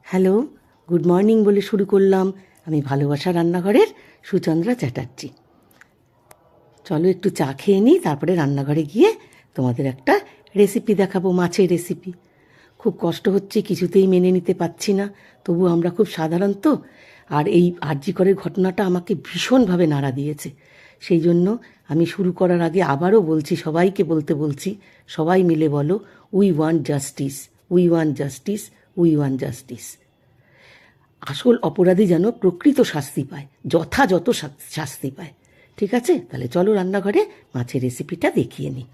Hello, good morning বলে শুরু করলাম। আমি ভালোবাসা রান্নাঘরের সুচন্দ্রা চ্যাটার্জি। চলো একটু চা খেয়ে নিই, তারপরে রান্নাঘরে গিয়ে তোমাদের একটা রেসিপি দেখাবো, মাছের রেসিপি। খুব কষ্ট হচ্ছে, কিছুতেই মেনে নিতে পারছি না। তবু আমরা খুব সাধারণ তো। আর এই আরজিকরের ঘটনাটা আমাকে ভীষণভাবে নাড়া দিয়েছে। সেই জন্য আমি শুরু করার আগে আবারও বলছি, সবাইকে বলছি, সবাই মিলে বলো, we want justice, we want justice, we want justice. আসল অপরাধী যেন প্রকৃত শাস্তি পায়, যথাযথ শাস্তি পায়। ঠিক আছে, তাহলে চলো রান্নাঘরে মাছের রেসিপিটা দেখিয়ে নিই।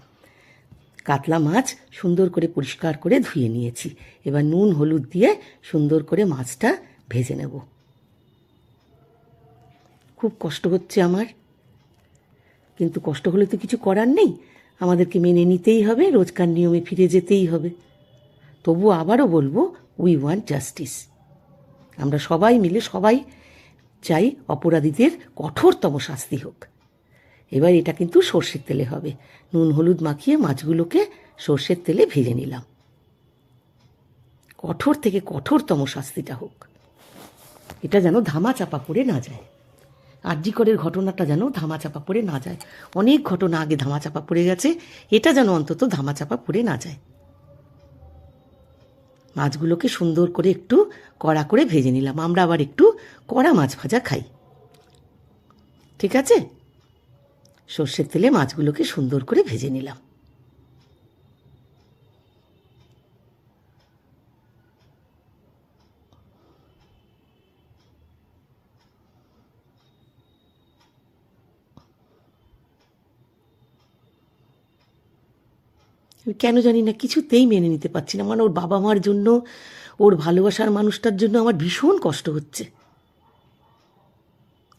কাতলা মাছ সুন্দর করে পরিষ্কার করে ধুয়ে নিয়েছি। এবার নুন হলুদ দিয়ে সুন্দর করে মাছটা ভেজে নেব। খুব কষ্ট হচ্ছে আমার, কিন্তু কষ্ট হলে তো কিছু করার নেই, আমাদেরকে মেনে নিতেই হবে, রোজকার নিয়মে ফিরে যেতেই হবে। তবু আবারও বলবো, উই ওয়ান্ট জাস্টিস। আমরা সবাই মিলে সবাই চাই অপরাধীদের কঠোরতম শাস্তি হোক। এবার এটা কিন্তু সর্ষের তেলে হবে। নুন হলুদ মাখিয়ে মাছগুলোকে সর্ষের তেলে ভেজে নিলাম। কঠোর থেকে কঠোরতম শাস্তিটা হোক, এটা যেন ধামাচাপা পড়ে না যায়। আরজিকরের ঘটনাটা যেন ধামাচাপা পড়ে না যায়। অনেক ঘটনা আগে ধামাচাপা পড়ে গেছে, এটা যেন অন্তত ধামাচাপা পড়ে না যায়। মাছগুলোকে সুন্দর করে একটু কড়া করে ভেজে নিলাম। আমরা আবার একটু কড়া মাছ ভাজা খাই। ঠিক আছে, সর্ষের তেলে মাছগুলোকে সুন্দর করে ভেজে নিলাম। কেন জানি না কিছুতেই মেনে নিতে পারছি না। মানে ওর বাবা মার জন্য, ওর ভালোবাসার মানুষটার জন্য আমার ভীষণ কষ্ট হচ্ছে।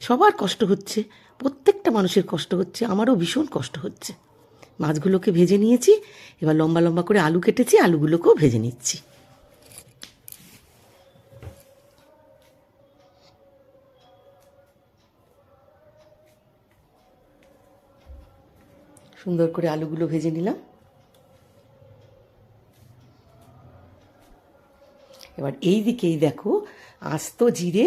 সবার কষ্ট হচ্ছে, প্রত্যেকটা মানুষের কষ্ট হচ্ছে, আমারও ভীষণ কষ্ট হচ্ছে। মাছগুলোকে ভেজে নিয়েছি, এবার লম্বা লম্বা করে আলু কেটেছি, আলুগুলোকেও ভেজে নিচ্ছি। সুন্দর করে আলুগুলো ভেজে নিলাম। এবার এই দিকেই দেখো, আস্ত জিরে,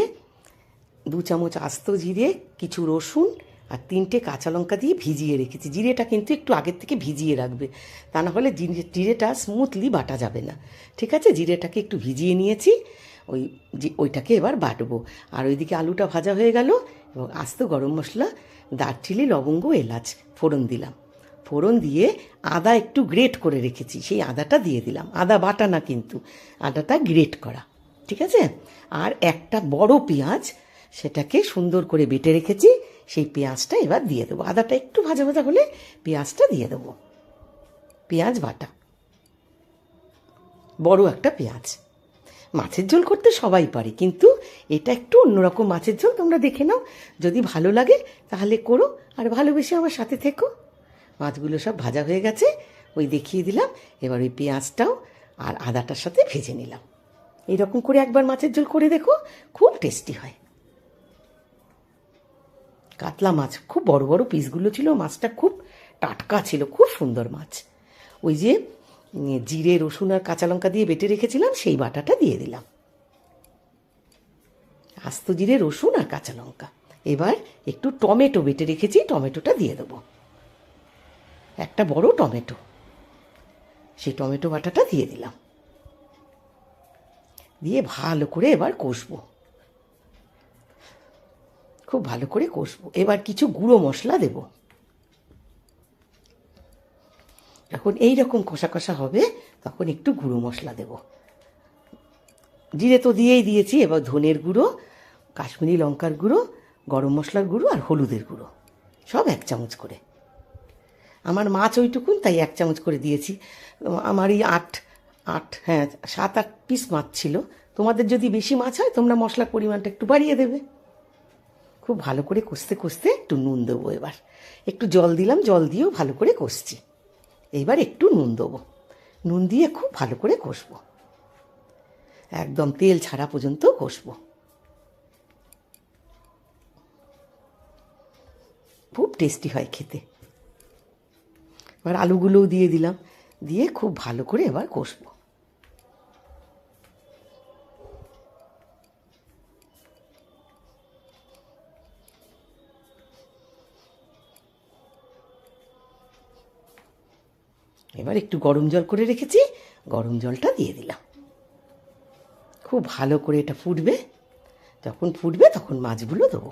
2 চামচ আস্ত জিরে, কিছু রসুন আর 3টে কাঁচা লঙ্কা দিয়ে ভিজিয়ে রেখেছি। জিরেটা কিন্তু একটু আগের থেকে ভিজিয়ে রাখবে, তা না হলে জিরেটা স্মুথলি বাটা যাবে না। ঠিক আছে, জিরেটাকে একটু ভিজিয়ে নিয়েছি, ওইটাকে এবার বাটবো। আর ওইদিকে আলুটা ভাজা হয়ে গেল, এবং আস্ত গরম মশলা, দারচিনি, লবঙ্গ, এলাচ ফোড়ন দিলাম। ফোড়ন দিয়ে আদা একটু গ্রেট করে রেখেছি, সেই আদাটা দিয়ে দিলাম। আদা বাটা না কিন্তু, আদাটা গ্রেট করা। ঠিক আছে, আর একটা বড় পেঁয়াজ, সেটাকে সুন্দর করে বেটে রেখেছি, সেই পেঁয়াজটা এবার দিয়ে দেবো। আদাটা একটু ভাজা ভাজা হলে পেঁয়াজটা দিয়ে দেবো। পেঁয়াজ বাটা, বড় একটা পেঁয়াজ। মাছের ঝোল করতে সবাই পারে, কিন্তু এটা একটু অন্যরকম মাছের ঝোল। তোমরা দেখে নাও, যদি ভালো লাগে তাহলে করো, আর ভালোবেসে আমার সাথে থেকো। মাছগুলো সব ভাজা হয়ে গেছে, ওই দেখিয়ে দিলাম। এবার ওই পেঁয়াজটাও আর আদাটার সাথে ভেজে নিলাম। এইরকম করে একবার মাছের ঝোল করে দেখো, খুব টেস্টি হয়। কাতলা মাছ, খুব বড় বড় পিসগুলো ছিল, মাছটা খুব টাটকা ছিল, খুব সুন্দর মাছ। ওই যে জিরে, রসুন আর কাঁচা লঙ্কা দিয়ে বেটে রেখেছিলাম, সেই বাটাটা দিয়ে দিলাম। আস্ত জিরে, রসুন আর কাঁচা লঙ্কা। এবার একটু টমেটো বেটে রেখেছি, টমেটোটা দিয়ে দেবো। একটা বড় টমেটো, সেই টমেটো বাটাটা দিয়ে দিলাম। দিয়ে ভালো করে এবার কষবো, খুব ভালো করে কষবো। এবার কিছু গুঁড়ো মশলা দেব। যখন এইরকম কষা কষা হবে, তখন একটু গুঁড়ো মশলা দেব। জিরে তো দিয়েই দিয়েছি, এবার ধনের গুঁড়ো, কাশ্মীরি লঙ্কার গুঁড়ো, গরম মশলার গুঁড়ো আর হলুদের গুঁড়ো, সব 1 চামচ করে। আমার মাছ ওইটুকুন, তাই 1 চামচ করে দিয়েছি। আমার এই 7-8 পিস মাছ ছিল। তোমাদের যদি বেশি মাছ হয়, তোমরা মশলার পরিমাণটা একটু বাড়িয়ে দেবে। খুব ভালো করে কষতে কষতে একটু নুন দেবো। এবার একটু জল দিলাম, জল দিয়েও ভালো করে কষছি। এইবার একটু নুন দেবো, নুন দিয়ে খুব ভালো করে কষবো, একদম তেল ছাড়া পর্যন্ত কষবো। খুব টেস্টি হয় খেতে। এবার আলুগুলোও দিয়ে দিলাম, দিয়ে খুব ভালো করে এবার কষবো। এবার একটু গরম জল করে রেখেছি, গরম জলটা দিয়ে দিলাম। খুব ভালো করে এটা ফুটবে, যখন ফুটবে তখন মাছগুলো দেবো।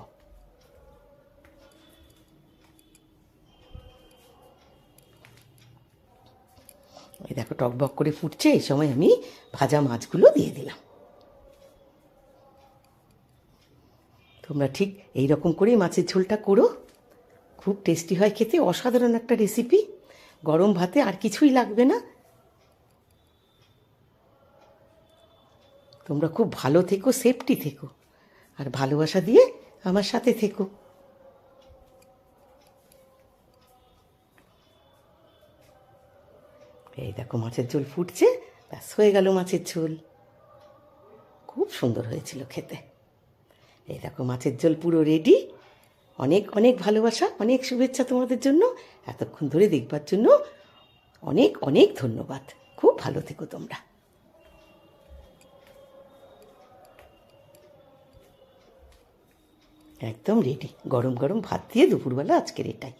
এই দেখো টকবক করে ফুটছে, এই সময় আমি ভাজা মাছগুলো দিয়ে দিলাম। তোমরা ঠিক এই রকম করেই মাছের ঝোলটা করো, খুব টেস্টি হয় খেতে, অসাধারণ একটা রেসিপি। গরম ভাতে আর কিছুই লাগবে না। তোমরা খুব ভালো থেকো, সেফটি থেকো, আর ভালোবাসা দিয়ে আমার সাথে থেকো। এই দেখো মাছের ঝোল ফুটছে, ব্যাস হয়ে গেল মাছের ঝোল। খুব সুন্দর হয়েছিল খেতে। এই দেখো মাছের ঝোল পুরো রেডি। অনেক অনেক ভালোবাসা, অনেক শুভেচ্ছা তোমাদের জন্য। এতক্ষণ ধরে দেখবার জন্য অনেক অনেক ধন্যবাদ। খুব ভালো থেকো তোমরা। একদম রেডি, গরম গরম ভাত দিয়ে দুপুরবেলা আজকের এটাই।